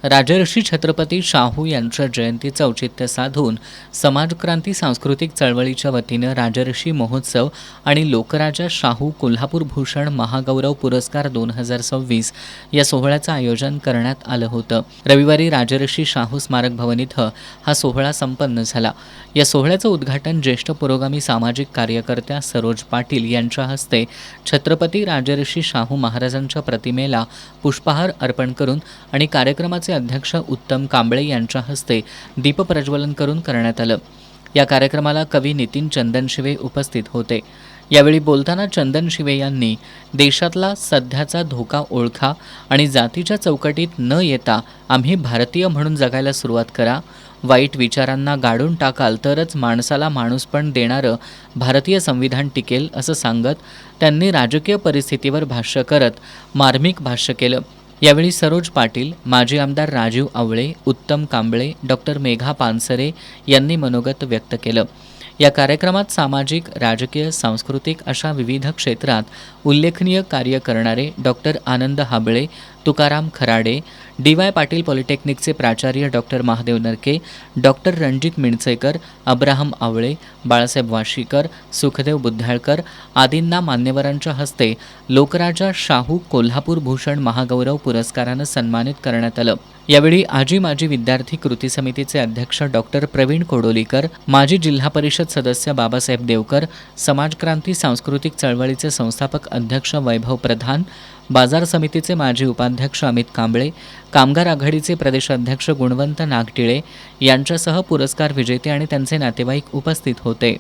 राजर्षी छत्रपती शाहू यांच्या जयंतीचं औचित्य साधून समाजक्रांती सांस्कृतिक चळवळीच्या वतीनं राजर्षी महोत्सव आणि लोकराजा शाहू कोल्हापूर भूषण महागौरव पुरस्कार 2026 या सोहळ्याचं आयोजन करण्यात आलं होतं। रविवारी राजर्षी शाहू स्मारक भवन इथं हा सोहळा संपन्न झाला। या सोहळ्याचं उद्घाटन ज्येष्ठ पुरोगामी सामाजिक कार्यकर्त्या सरोज पाटील यांच्या हस्ते छत्रपती राजर्षी शाहू महाराजांच्या प्रतिमेला पुष्पहार अर्पण करून आणि कार्यक्रमाचे अध्यक्ष उत्तम कांबळे यांच्या हस्ते दीपप्रज्वलन करून करण्यात आलं। या कार्यक्रमाला कवी नितीन चंदनशिवे उपस्थित होते। यावेळी बोलताना चंदनशिवे यांनी देशातला सध्याचा धोका ओळखा आणि जातीच्या चौकटीत न येता आम्ही भारतीय म्हणून जगायला सुरुवात करा। वाईट विचारांना गाडून टाकाल तरच माणसाला माणूसपण देणारं भारतीय संविधान टिकेल असं सांगत त्यांनी राजकीय परिस्थितीवर भाष्य करत मार्मिक भाष्य केलं। यावेळी सरोज पाटील, माजी आमदार राजीव आवळे, उत्तम कांबळे, डॉक्टर मेघा पानसरे यांनी मनोगत व्यक्त केलं। या कार्यक्रमात सामाजिक, राजकीय, सांस्कृतिक अशा विविध क्षेत्रात उल्लेखनीय कार्य करणारे डॉक्टर आनंद हाबळे, तुकाराम खराडे, डी.वाय. पाटील पॉलिटेक्निकचे प्राचार्य डॉक्टर महादेव नरके, डॉक्टर रणजित मिणचेकर, अब्राहम आवळे, बाळासाहेब वाशीकर, सुखदेव बुद्धाळकर आदींना मान्यवरांच्या हस्ते लोकराजा शाहू कोल्हापूर भूषण महागौरव पुरस्कारानं सन्मानित करण्यात आलं। यावेळी आजी माजी विद्यार्थी कृती समितीचे अध्यक्ष डॉक्टर प्रवीण कोडोलीकर, माजी जिल्हा परिषद सदस्य बाबासाहेब देवकर, समाजक्रांती सांस्कृतिक चळवळीचे संस्थापक अध्यक्ष वैभव प्रधान, बाजार समितीचे माजी उपाध्यक्ष अमित कांबळे, कामगार आघाडीचे प्रदेशाध्यक्ष गुणवंत नागटिळे यांच्यासह पुरस्कार विजेते आणि त्यांचे नातेवाईक उपस्थित होते।